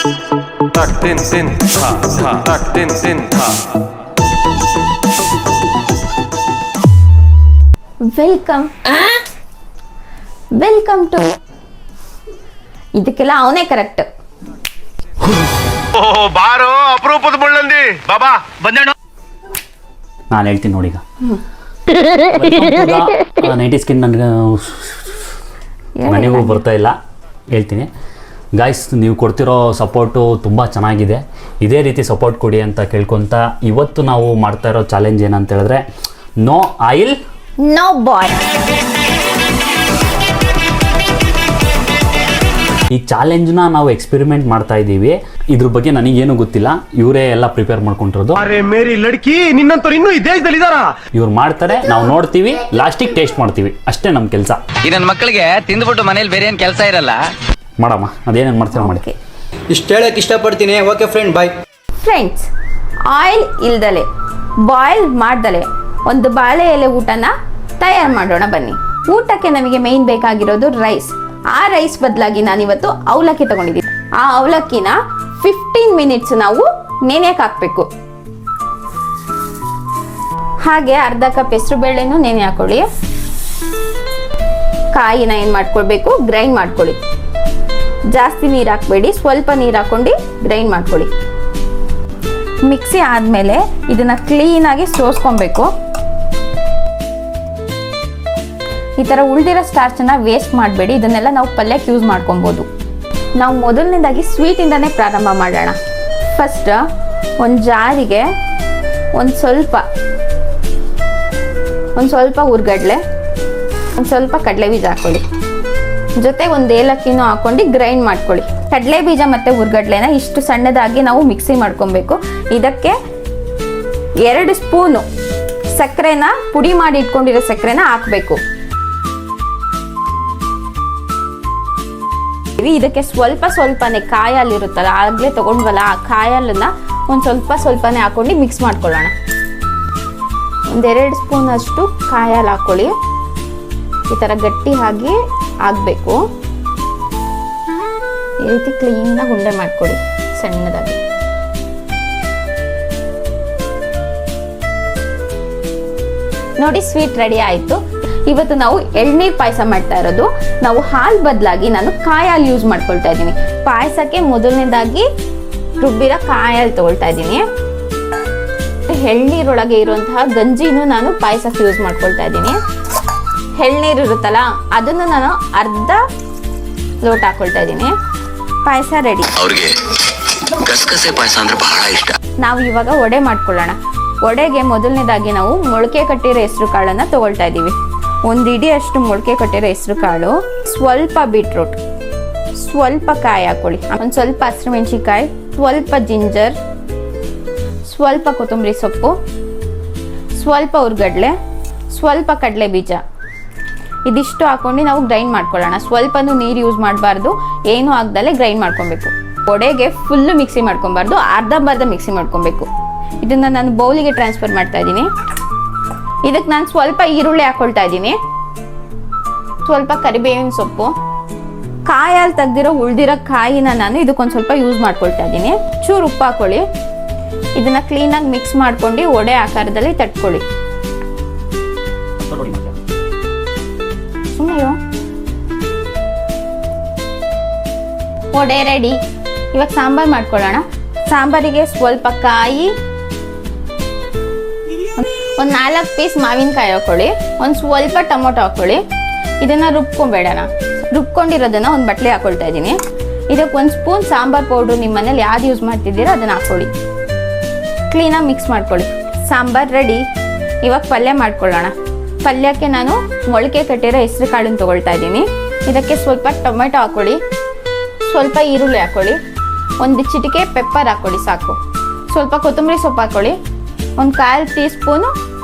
Tak tin tin ta ta tak tin tin ta. Welcome to ಇದಕ್ಕೆಲ್ಲ ಅವನೇ correct. ಬಾರೋ ಅಪರೂಪದ ಮುಳ್ಳಂದಿ ಬಾಬಾ ಬಂದೇಣ. ನಾನು ಹೇಳ್ತೀನಿ ನೋಡಿ ಈಗ 90 ಸ್ಕಿನ್ ನನಗೆ ಮನೆಗೂ ಬರ್ತಾ ಇಲ್ಲ. ಹೇಳ್ತೀನಿ ಗಾಯ್ಸ್, ನೀವು ಕೊಡ್ತಿರೋ ಸಪೋರ್ಟು ತುಂಬ ಚೆನ್ನಾಗಿದೆ. ಇದೇ ರೀತಿ ಸಪೋರ್ಟ್ ಕೊಡಿ ಅಂತ ಕೇಳ್ಕೊತ ಇವತ್ತು ನಾವು ಮಾಡ್ತಾ ಇರೋ ಚಾಲೆಂಜ್ ಏನಂತ ಹೇಳಿದ್ರೆ ನೋ ಆಯಿಲ್ ನೋ ಬಾಯ್. ಈ ಚಾಲೆಂಜ್ನ ನಾವು ಎಕ್ಸ್ಪೆರಿಮೆಂಟ್ ಮಾಡ್ತಾ ಇದ್ದೀವಿ. ಇದ್ರ ಬಗ್ಗೆ ನನಗೇನು ಗೊತ್ತಿಲ್ಲ, ಇವರೇ ಎಲ್ಲ ಪ್ರಿಪೇರ್ ಮಾಡ್ಕೊಂಡಿರೋದು. ಅರೆ ಮೇರಿ ಲಡ್ಕಿ, ನಿನ್ನಂತವ್ರು ಇನ್ನೂ ಈ ದೇಶದಲ್ಲಿ ಇದಾರ? ಇವ್ರು ಮಾಡ್ತಾರೆ, ನಾವು ನೋಡ್ತೀವಿ, ಲಾಸ್ಟಿಗೆ ಟೇಸ್ಟ್ ಮಾಡ್ತೀವಿ, ಅಷ್ಟೇ ನಮ್ಮ ಕೆಲಸ. ಈ ನನ್ನ ಮಕ್ಕಳಿಗೆ ತಿಂದ್ಬಿಟ್ಟು ಮನೇಲಿ ಬೇರೆ ಏನು ಕೆಲಸ ಇರಲ್ಲ. ಮಾಡಮ್ಮ, ಅದೇನೇನು ಮಾಡ್ತೀವಿ ಮಾಡಿ. ಇಷ್ಟು ಹೇಳಕ್ಕೆ ಇಷ್ಟಪಡ್ತೀನಿ. ಓಕೆ ಫ್ರೆಂಡ್, ಬಾಯ್. ಫ್ರೆಂಡ್ಸ್, ಆಯಿಲ್ ಇಲ್ದಲೆ ಬಾಯ್ಲ್ ಮಾಡ್ದಲೆ ಒಂದು ಬಾಳೆ ಎಲೆ ಊಟನ ತಯಾರು ಮಾಡೋಣ ಬನ್ನಿ. ಊಟಕ್ಕೆ ನಮಗೆ ಮೇಯ್ನ್ ಬೇಕಾಗಿರೋದು ರೈಸ್. ಆ ರೈಸ್ ಬದಲಾಗಿ ನಾನಿವತ್ತು ಅವಲಕ್ಕಿ ತಗೊಂಡಿದ್ದೀನಿ. ಆ ಅವಲಕ್ಕಿನ 15 ಮಿನಿಟ್ಸ್ ನಾವು ನೆನೆಯಕ್ಕೆ ಹಾಕಬೇಕು. ಹಾಗೆ ಅರ್ಧ ಕಪ್ ಹೆಸರು ಬೇಳೆನೂ ನೆನೆ ಹಾಕೊಳ್ಳಿ. ಕಾಯಿನ ಏನು ಮಾಡ್ಕೊಳ್ಬೇಕು, ಗ್ರೈಂಡ್ ಮಾಡ್ಕೊಳ್ಳಿ. ಜಾಸ್ತಿ ನೀರು ಹಾಕಬೇಡಿ, ಸ್ವಲ್ಪ ನೀರು ಹಾಕೊಂಡು ಗ್ರೈಂಡ್ ಮಾಡ್ಕೊಳ್ಳಿ. ಮಿಕ್ಸಿ ಆದಮೇಲೆ ಇದನ್ನ ಕ್ಲೀನಾಗಿ ಸೋಸ್ಕೊಬೇಕು. ಈ ಥರ ಉಳಿದಿರೋ ಸ್ಟಾರ್ಚನ್ನ ವೇಸ್ಟ್ ಮಾಡಬೇಡಿ. ಇದನ್ನೆಲ್ಲ ನಾವು ಪಲ್ಯಕ್ಕೆ ಯೂಸ್ ಮಾಡ್ಕೊಬೋದು. ನಾವು ಮೊದಲನೇದಾಗಿ ಸ್ವೀಟಿಂದನೇ ಪ್ರಾರಂಭ ಮಾಡೋಣ. ಫಸ್ಟ್ ಒಂದು ಜಾರಿಗೆ ಒಂದು ಸ್ವಲ್ಪ ಹುರ್ಗಡ್ಲೆ, ಒಂದು ಸ್ವಲ್ಪ ಕಡಲೆ ಬೀಜ ಹಾಕೊಳ್ಳಿ. ಜೊತೆಗೆ ಒಂದು ಏಲಕ್ಕಿನೂ ಹಾಕೊಂಡು ಗ್ರೈಂಡ್ ಮಾಡ್ಕೊಳ್ಳಿ. ಕಡಲೆ ಬೀಜ ಮತ್ತು ಹುರ್ಗಡ್ಲೆನ ಇಷ್ಟು ಸಣ್ಣದಾಗಿ ನಾವು ಮಿಕ್ಸಿ ಮಾಡ್ಕೊಬೇಕು. ಇದಕ್ಕೆ 2 ಸ್ಪೂನು ಸಕ್ಕರೆನ, ಪುಡಿ ಮಾಡಿ ಇಟ್ಕೊಂಡಿರೋ ಸಕ್ಕರೆನ ಹಾಕಬೇಕು. ಇದಕ್ಕೆ ಸ್ವಲ್ಪನೇ ಕಾಯಿ ಹಾಲು ಇರುತ್ತಲ್ಲ, ಆಗಲೇ ತಗೊಂಡ್ವಲ್ಲ, ಆ ಕಾಯಿ ಹಾಲನ್ನ ಒಂದು ಸ್ವಲ್ಪನೇ ಹಾಕೊಂಡು ಮಿಕ್ಸ್ ಮಾಡ್ಕೊಳ್ಳೋಣ. 1-2 ಸ್ಪೂನ್ ಅಷ್ಟು ಕಾಯಿ ಹಾಲು ಹಾಕೊಳ್ಳಿ. ಈ ಥರ ಗಟ್ಟಿ ಆಗಿ ಆಗಬೇಕು. ಈ ರೀತಿ ಕ್ಲೀನಾಗಿ ಉಂಡೆ ಮಾಡ್ಕೊಳ್ಳಿ ಸಣ್ಣದಾಗಿ. ನೋಡಿ, ಸ್ವೀಟ್ ರೆಡಿ ಆಯಿತು. ಇವತ್ತು ನಾವು ಎಳ್ನೀರು ಪಾಯಸ ಮಾಡ್ತಾ ಇರೋದು. ನಾವು ಹಾಲು ಬದಲಾಗಿ ನಾನು ಕಾಯಿ ಹಾಲು ಯೂಸ್ ಮಾಡ್ಕೊಳ್ತಾ ಇದ್ದೀನಿ. ಪಾಯಸಕ್ಕೆ ಮೊದಲನೇದಾಗಿ ರುಬ್ಬಿರೋ ಕಾಯಿ ಹಾಲು ತಗೊಳ್ತಾ ಇದ್ದೀನಿ. ಎಳ್ನೀರೊಳಗೆ ಇರುವಂತಹ ಗಂಜಿನೂ ನಾನು ಪಾಯಸಕ್ಕೆ ಯೂಸ್ ಮಾಡ್ಕೊಳ್ತಾ ಇದ್ದೀನಿ. ಎಳ್ನೀರು ಇರುತ್ತಲ್ಲ, ಅದನ್ನು ನಾನು ಅರ್ಧ ಲೋಟ ಹಾಕೊಳ್ತಾ ಇದ್ದೀನಿ. ಪಾಯಸ ರೆಡಿ. ಅವ್ರಿಗೆ ಗಸಗಸೆ ಪಾಯಸ ಅಂದ್ರೆ ಬಹಳ ಇಷ್ಟ. ನಾವು ಇವಾಗ ವಡೆ ಮಾಡ್ಕೊಳ್ಳೋಣ. ವಡೆಗೆ ಮೊದಲನೇದಾಗಿ ನಾವು ಮೊಳಕೆ ಕಟ್ಟಿರೋ ಹೆಸರು ಕಾಳನ್ನ ತಗೊಳ್ತಾ ಇದ್ದೀವಿ. 1 ಇಡಿ ಅಷ್ಟು ಮೊಳಕೆ ಕಟ್ಟಿರೋ ಹೆಸರು ಕಾಳು, ಸ್ವಲ್ಪ ಬೀಟ್ರೂಟ್, ಸ್ವಲ್ಪ ಕಾಯಿ ಹಾಕೊಳ್ಳಿ, ಒಂದು ಸ್ವಲ್ಪ ಹಸಿಮೆಣಸಿಕಾಯಿ, ಸ್ವಲ್ಪ ಜಿಂಜರ್, ಸ್ವಲ್ಪ ಕೊತ್ತಂಬರಿ ಸೊಪ್ಪು, ಸ್ವಲ್ಪ ಹುರ್ಗಡ್ಲೆ, ಸ್ವಲ್ಪ ಕಡಲೆ ಬೀಜ. ಇದಿಷ್ಟು ಹಾಕೊಂಡು ನಾವು ಗ್ರೈಂಡ್ ಮಾಡ್ಕೊಳ್ಳೋಣ. ಸ್ವಲ್ಪನೂ ನೀರು ಯೂಸ್ ಮಾಡಬಾರ್ದು, ಏನೂ ಆಗ್ದಲ್ಲೇ ಗ್ರೈಂಡ್ ಮಾಡ್ಕೊಬೇಕು. ವಡೆಗೆ ಫುಲ್ಲು ಮಿಕ್ಸಿ ಮಾಡ್ಕೊಬಾರ್ದು, ಅರ್ಧಂಬರ್ಧ ಮಿಕ್ಸಿ ಮಾಡ್ಕೊಬೇಕು. ಇದನ್ನ ನಾನು ಬೌಲಿಗೆ ಟ್ರಾನ್ಸ್ಫರ್ ಮಾಡ್ತಾ ಇದ್ದೀನಿ. ಇದಕ್ಕೆ ನಾನು ಸ್ವಲ್ಪ ಈರುಳ್ಳಿ ಹಾಕೊಳ್ತಾ ಇದ್ದೀನಿ, ಸ್ವಲ್ಪ ಕರಿಬೇವಿನ ಸೊಪ್ಪು, ಕಾಯಿ ಹಾಲು ತೆಗ್ದಿರೋ ಉಳ್ದಿರೋ ಕಾಯಿನ ನಾನು ಇದಕ್ಕೊಂದು ಸ್ವಲ್ಪ ಯೂಸ್ ಮಾಡ್ಕೊಳ್ತಾ ಇದ್ದೀನಿ. ಚೂರು ಉಪ್ಪು ಹಾಕೊಳ್ಳಿ. ಇದನ್ನ ಕ್ಲೀನಾಗಿ ಮಿಕ್ಸ್ ಮಾಡ್ಕೊಂಡು ವಡೆ ಆಕಾರದಲ್ಲಿ ತಟ್ಕೊಳ್ಳಿ. ವಡೆ ರೆಡಿ. ಇವಾಗ ಸಾಂಬಾರ್ ಮಾಡ್ಕೊಳ್ಳೋಣ. ಸಾಂಬಾರಿಗೆ ಸ್ವಲ್ಪ ಕಾಯಿ, ಒಂದು 4 ಪೀಸ್ ಮಾವಿನಕಾಯಿ ಹಾಕೊಳ್ಳಿ, ಒಂದು ಸ್ವಲ್ಪ ಟೊಮೊಟೊ ಹಾಕೊಳ್ಳಿ. ಇದನ್ನ ರುಬ್ಕೊಂಬೇಡಣ. ರುಬ್ಕೊಂಡಿರೋದನ್ನ ಒಂದು ಬಟ್ಲೆ ಹಾಕೊಳ್ತಾ ಇದ್ದೀನಿ. ಇದಕ್ಕೆ 1 ಸ್ಪೂನ್ ಸಾಂಬಾರ್ ಪೌಡ್ರು ನಿಮ್ಮ ಮನೇಲಿ ಯಾವ್ದು ಯೂಸ್ ಮಾಡ್ತಿದ್ದೀರೋ ಅದನ್ನ ಹಾಕೊಳ್ಳಿ. ಕ್ಲೀನಾಗಿ ಮಿಕ್ಸ್ ಮಾಡ್ಕೊಳ್ಳಿ. ಸಾಂಬಾರ್ ರೆಡಿ. ಇವಾಗ ಪಲ್ಯ ಮಾಡ್ಕೊಳ್ಳೋಣ. ಪಲ್ಯಕ್ಕೆ ನಾನು ಮೊಳಕೆ ಕಟ್ಟಿರೋ ಹೆಸರು ಕಾಳನ್ನು ತಗೊಳ್ತಾ ಇದ್ದೀನಿ. ಇದಕ್ಕೆ ಸ್ವಲ್ಪ ಟೊಮೆಟೊ ಹಾಕೊಳ್ಳಿ, ಸ್ವಲ್ಪ ಈರುಳ್ಳಿ ಹಾಕೊಳ್ಳಿ, 1 ಚಿಟಿಕೆ ಪೆಪ್ಪರ್ ಹಾಕೊಳ್ಳಿ ಸಾಕು, ಸ್ವಲ್ಪ ಕೊತ್ತಂಬರಿ ಸೊಪ್ಪು ಹಾಕೊಳ್ಳಿ, 1/4 ಟೀ ಸ್ಪೂನು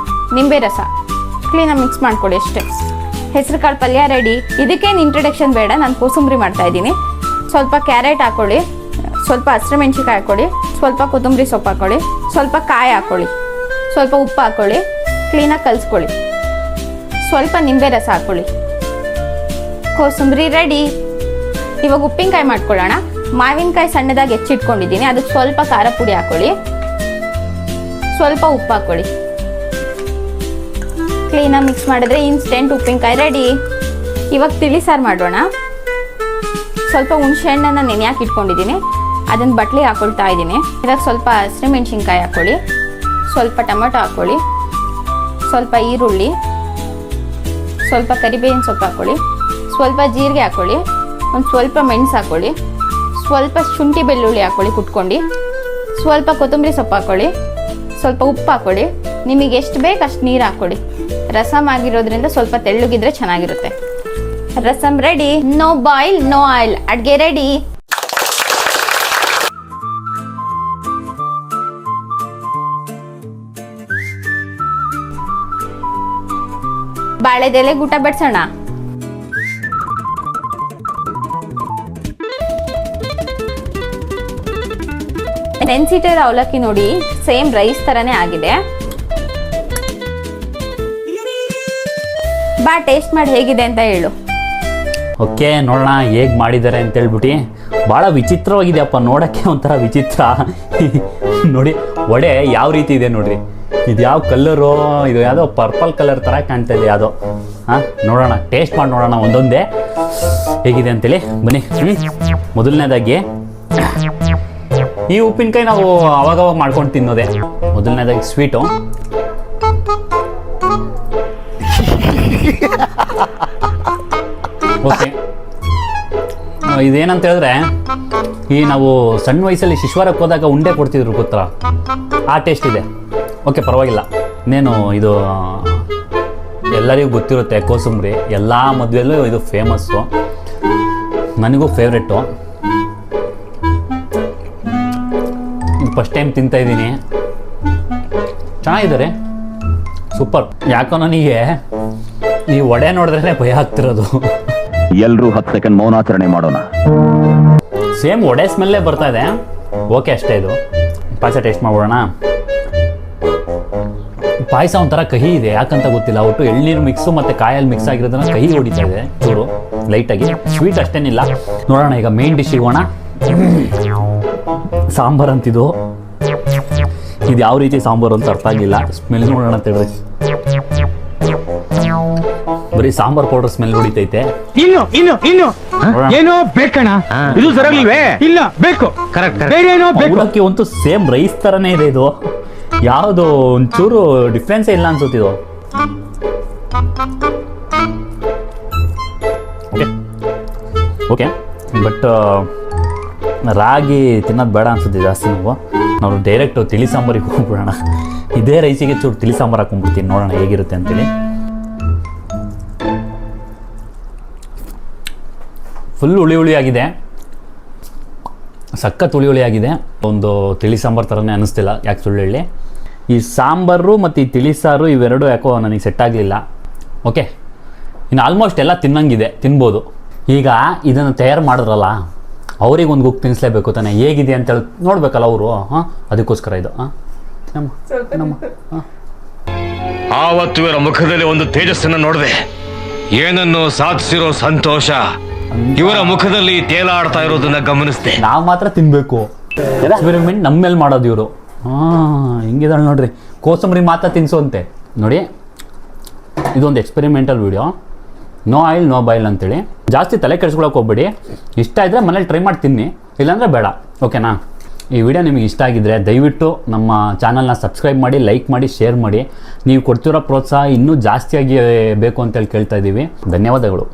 ನಿಂಬೆ ರಸ. ಕ್ಲೀನಾಗಿ ಮಿಕ್ಸ್ ಮಾಡ್ಕೊಳ್ಳಿ ಅಷ್ಟೇ. ಹೆಸರು ಕಾಳು ಪಲ್ಯ ರೆಡಿ. ಇದಕ್ಕೇನು ಇಂಟ್ರಡಕ್ಷನ್ ಬೇಡ, ನಾನು ಕೋಸಂಬರಿ ಮಾಡ್ತಾ ಇದ್ದೀನಿ. ಸ್ವಲ್ಪ ಕ್ಯಾರೆಟ್ ಹಾಕೊಳ್ಳಿ, ಸ್ವಲ್ಪ ಹಸಿಮೆಣಸಿಕಾಯಿ ಹಾಕೊಳ್ಳಿ, ಸ್ವಲ್ಪ ಕೊತ್ತಂಬರಿ ಸೊಪ್ಪು ಹಾಕೊಳ್ಳಿ, ಸ್ವಲ್ಪ ಕಾಯಿ ಹಾಕೊಳ್ಳಿ, ಸ್ವಲ್ಪ ಉಪ್ಪು ಹಾಕೊಳ್ಳಿ, ಕ್ಲೀನಾಗಿ ಕಲಿಸ್ಕೊಳ್ಳಿ, ಸ್ವಲ್ಪ ನಿಂಬೆ ರಸ ಹಾಕೊಳ್ಳಿ. ಕೋಸಂಬರಿ ರೆಡಿ. ಇವಾಗ ಉಪ್ಪಿನಕಾಯಿ ಮಾಡ್ಕೊಳ್ಳೋಣ. ಮಾವಿನಕಾಯಿ ಸಣ್ಣದಾಗಿ ಹೆಚ್ಚಿಟ್ಕೊಂಡಿದ್ದೀನಿ, ಅದಕ್ಕೆ ಸ್ವಲ್ಪ ಖಾರ ಪುಡಿ ಹಾಕೊಳ್ಳಿ, ಸ್ವಲ್ಪ ಉಪ್ಪು ಹಾಕೊಳ್ಳಿ. ಕ್ಲೀನಾಗಿ ಮಿಕ್ಸ್ ಮಾಡಿದ್ರೆ ಇನ್ಸ್ಟೆಂಟ್ ಉಪ್ಪಿನಕಾಯಿ ರೆಡಿ. ಇವಾಗ ತಿಳಿ ಸಾರು ಮಾಡೋಣ. ಸ್ವಲ್ಪ ಹುಣಸೆ ಹಣ್ಣನ್ನು ನೆನೆಯಾಕಿ ಇಟ್ಕೊಂಡಿದ್ದೀನಿ, ಅದನ್ನು ಬಟ್ಲಿ ಹಾಕೊಳ್ತಾ ಇದ್ದೀನಿ. ಇವಾಗ ಸ್ವಲ್ಪ ಹಸಿಮೆಣ್ಸಿನ್ಕಾಯಿ ಹಾಕೊಳ್ಳಿ, ಸ್ವಲ್ಪ ಟೊಮೆಟೊ ಹಾಕೊಳ್ಳಿ, ಸ್ವಲ್ಪ ಈರುಳ್ಳಿ, ಸ್ವಲ್ಪ ಕರಿಬೇವಿನ ಸೊಪ್ಪು ಹಾಕೊಳ್ಳಿ, ಸ್ವಲ್ಪ ಜೀರಿಗೆ ಹಾಕೊಳ್ಳಿ, ಒಂದು ಸ್ವಲ್ಪ ಮೆಣಸು ಹಾಕೊಳ್ಳಿ, ಸ್ವಲ್ಪ ಶುಂಠಿ ಬೆಳ್ಳುಳ್ಳಿ ಹಾಕೊಳ್ಳಿ ಕುಟ್ಕೊಂಡು, ಸ್ವಲ್ಪ ಕೊತ್ತಂಬರಿ ಸೊಪ್ಪು ಹಾಕೊಳ್ಳಿ, ಸ್ವಲ್ಪ ಉಪ್ಪು ಹಾಕೊಳ್ಳಿ, ನಿಮಗೆ ಎಷ್ಟು ಬೇಕು ಅಷ್ಟು ನೀರು ಹಾಕೊಳ್ಳಿ. ರಸಮ್ ಆಗಿರೋದ್ರಿಂದ ಸ್ವಲ್ಪ ತೆಳ್ಳಗಿದ್ರೆ ಚೆನ್ನಾಗಿರುತ್ತೆ. Rasam ready. No boil no oil, ಅಡುಗೆ ರೆಡಿ. ಬಾಳೆದೆಲೆ ಊಟ ಬಡ್ಸೋಣ. ನೆನ್ಸಿಟ್ಟಿರೋ ಅವಲಕ್ಕಿ ನೋಡಿ ಸೇಮ್ ರೈಸ್ ತರನೇ ಆಗಿದೆ. ಬಾ ಟೇಸ್ಟ್ ಮಾಡಿ ಹೇಗಿದೆ ಅಂತ ಹೇಳು. ಓಕೆ, ನೋಡೋಣ ಹೇಗೆ ಮಾಡಿದ್ದಾರೆ ಅಂತ ಹೇಳ್ಬಿಟ್ಟು. ಭಾಳ ವಿಚಿತ್ರವಾಗಿದೆಯಪ್ಪ, ನೋಡೋಕ್ಕೆ ಒಂಥರ ವಿಚಿತ್ರ. ನೋಡಿ ವಡೆ ಯಾವ ರೀತಿ ಇದೆ ನೋಡ್ರಿ. ಇದು ಯಾವ ಕಲ್ಲರು, ಇದು ಯಾವುದೋ ಪರ್ಪಲ್ ಕಲರ್ ಥರ ಕಾಣ್ತಾ ಇದೆ ಯಾವುದೋ. ಹಾಂ, ನೋಡೋಣ, ಟೇಸ್ಟ್ ಮಾಡಿ ನೋಡೋಣ ಒಂದೊಂದೇ ಹೇಗಿದೆ ಅಂತೇಳಿ. ಬನ್ನಿ. ಮೊದಲನೇದಾಗಿ ಈ ಉಪ್ಪಿನಕಾಯಿ ನಾವು ಅವಾಗವಾಗ ಮಾಡ್ಕೊಂಡು ತಿನ್ನೋದೆ. ಮೊದಲನೇದಾಗಿ ಸ್ವೀಟು. ಓಕೆ, ಇದೇನಂತ ಹೇಳಿದ್ರೆ, ಈ ನಾವು ಸಣ್ಣ ವಯಸ್ಸಲ್ಲಿ ಶಿಶ್ವಾರಕ್ಕೆ ಹೋದಾಗ ಉಂಡೆ ಕೊಡ್ತಿದ್ರು ಗೊತ್ತಾ, ಆ ಟೇಸ್ಟ್ ಇದೆ. ಓಕೆ, ಪರವಾಗಿಲ್ಲ. ಇನ್ನೇನು ಇದು ಎಲ್ಲರಿಗೂ ಗೊತ್ತಿರುತ್ತೆ, ಕೋಸಂಬರಿ ಎಲ್ಲ ಮದುವೆಯಲ್ಲೂ ಇದು ಫೇಮಸ್ಸು, ನನಗೂ ಫೇವ್ರೆಟ್ಟು. ಫಸ್ಟ್ ಟೈಮ್ ತಿಂತಾಯಿದ್ದೀನಿ, ಚೆನ್ನಾಗಿದ್ದಾರೆ, ಸೂಪರ್. ಯಾಕೋ ನನಗೆ ಈ ವಡೆ ನೋಡಿದ್ರೆ ಭಯ ಆಗ್ತಿರೋದು. ಎಲ್ಲರೂ 10 ಸೆಕೆಂಡ್ ಮೌನಾಚರಣೆ ಮಾಡೋಣ. ಸೇಮ್ ವಡೆ ಸ್ಮೆಲ್ಲೇ ಬರ್ತಾ ಇದೆ. ಓಕೆ, ಅಷ್ಟೇ. ಇದು ಪಾಯಸ ಟೇಸ್ಟ್ ಮಾಡ್ಬೋಣ. ಪಾಯಸ ಒಂಥರ ಕಹಿ ಇದೆ, ಯಾಕಂತ ಗೊತ್ತಿಲ್ಲ. ಒಟ್ಟು ಎಳ್ನೀರು ಮಿಕ್ಸು ಮತ್ತು ಕಾಯಲ್ಲಿ ಮಿಕ್ಸ್ ಆಗಿರೋದನ್ನ ಕಹಿ ಹೊಡಿತಾ ಇದೆ ಚೂರು ಲೈಟಾಗಿ. ಸ್ವೀಟ್ ಅಷ್ಟೇನಿಲ್ಲ. ನೋಡೋಣ ಈಗ ಮೇನ್ ಡಿಶ್ಗೆ ಹೋಗೋಣ. ಸಾಂಬಾರು ಅಂತಿದ್ದು, ಇದು ಯಾವ ರೀತಿ ಸಾಂಬಾರು ಅಂತ ಅರ್ಥ ಆಗಿಲ್ಲ. ಸ್ಮೆಲ್ ನೋಡೋಣ ಅಂತ ಹೇಳಿದ್ರೆ ಬರೀ ಸಾಂಬಾರ್ ಪೌಡರ್ ಸ್ಮೆಲ್ ಹೊಡಿತೈತೆ. ಇನ್ನು ಏನೋ ಬೇಕಣ್ಣ, ಇದು ಸರಿಯಾಗಿಲ್ವೇ? ಇಲ್ಲ, ಬೇಕು. ಕರೆಕ್ಟ್. ಬೇರೆ ಏನೋ ಬೇಕು. ಅವಲಕ್ಕಿ ಅಂತೂ ಸೇಮ್ ರೈಸ್ ಥರನೇ ಇದೆ. ಇದು ಯಾವುದು ಒಂಚೂರು ಡಿಫ್ರೆನ್ಸೇ ಇಲ್ಲ ಅನ್ಸುತ್ತಿದ್ದು. ಓಕೆ, ಬಟ್ ರಾಗಿ ತಿನ್ನೋದು ಬೇಡ ಅನ್ಸುತ್ತೆ ಜಾಸ್ತಿ. ನಾವು ಡೈರೆಕ್ಟ್ ತಿಳಿ ಸಾಂಬಾರಿಗೆ ಹೋಗ್ಬಿಡೋಣ. ಇದೇ ರೈಸಿಗೆ ಚೂರು ತಿಳಿ ಸಾಂಬಾರು ಹಾಕೊಂಡ್ಬಿಡ್ತೀನಿ, ನೋಡೋಣ ಹೇಗಿರುತ್ತೆ ಅಂತೇಳಿ. ಫುಲ್ ಹುಳಿ ಹುಳಿ ಆಗಿದೆ, ಸಖತ್ ಹುಳಿ ಹುಳಿ ಆಗಿದೆ. ಒಂದು ತಿಳಿ ಸಾಂಬಾರು ಥರನೇ ಅನ್ನಿಸ್ತಿಲ್ಲ, ಯಾಕೆ ಸುಳ್ಳು ಹೇಳಿ. ಈ ಸಾಂಬಾರು ಮತ್ತು ಈ ತಿಳಿ ಸಾರು ಇವೆರಡು ಯಾಕೋ ನನಗೆ ಸೆಟ್ ಆಗಲಿಲ್ಲ. ಓಕೆ, ಇನ್ನು ಆಲ್ಮೋಸ್ಟ್ ಎಲ್ಲ ತಿನ್ನಂಗಿದೆ, ತಿನ್ಬೋದು. ಈಗ ಇದನ್ನು ತಯಾರು ಮಾಡಿದ್ರಲ್ಲ, ಅವ್ರಿಗೆ ಒಂದು ಗುಕ್ ತಿನ್ನಿಸ್ಲೇಬೇಕು ತಾನೆ, ಹೇಗಿದೆ ಅಂತೇಳಿ ನೋಡ್ಬೇಕಲ್ಲ ಅವರು. ಹಾಂ, ಅದಕ್ಕೋಸ್ಕರ ಇದು. ಆವತ್ತು ಇವರ ಮುಖದಲ್ಲಿ ಒಂದು ತೇಜಸ್ಸನ್ನು ನೋಡಿದೆ. ಏನನ್ನು ಸಾಧಿಸಿರೋ ಸಂತೋಷ ಇವರ ಮುಖದಲ್ಲಿ ತೇಲಾಡ್ತಾ ಇರೋದನ್ನ ಗಮನಿಸಿದೆ. ನಾವು ಮಾತ್ರ ತಿನ್ಬೇಕು. ಎಕ್ಸ್ಪೆರಿಮೆಂಟ್ ನಮ್ಮ ಮೇಲೆ ಮಾಡೋದು ಇವರು. ಹಿಂಗಿದಾಳೆ ನೋಡ್ರಿ, ಕೋಸಂಬರಿ ಮಾತ್ರ ತಿನ್ಸೋಂತೆ ನೋಡಿ. ಇದೊಂದು experimental video. No oil no boil ಅಂತೇಳಿ. ಜಾಸ್ತಿ ತಲೆ ಕೆಡಿಸ್ಕೊಳಕ್ಕೆ ಹೋಗ್ಬೇಡಿ. ಇಷ್ಟ ಇದ್ದರೆ ಮನೇಲಿ ಟ್ರೈ ಮಾಡಿ ತಿನ್ನಿ, ಇಲ್ಲಾಂದರೆ ಬೇಡ. ಓಕೆನಾ? ಈ ವಿಡಿಯೋ ನಿಮಗೆ ಇಷ್ಟ ಆಗಿದ್ದರೆ ದಯವಿಟ್ಟು ನಮ್ಮ ಚಾನಲ್ನ ಸಬ್ಸ್ಕ್ರೈಬ್ ಮಾಡಿ, ಲೈಕ್ ಮಾಡಿ, ಶೇರ್ ಮಾಡಿ. ನೀವು ಕೊಡ್ತಿರೋ ಪ್ರೋತ್ಸಾಹ ಇನ್ನೂ ಜಾಸ್ತಿಯಾಗಿ ಬೇಕು ಅಂತೇಳಿ ಕೇಳ್ತಾ ಇದ್ದೀವಿ. ಧನ್ಯವಾದಗಳು.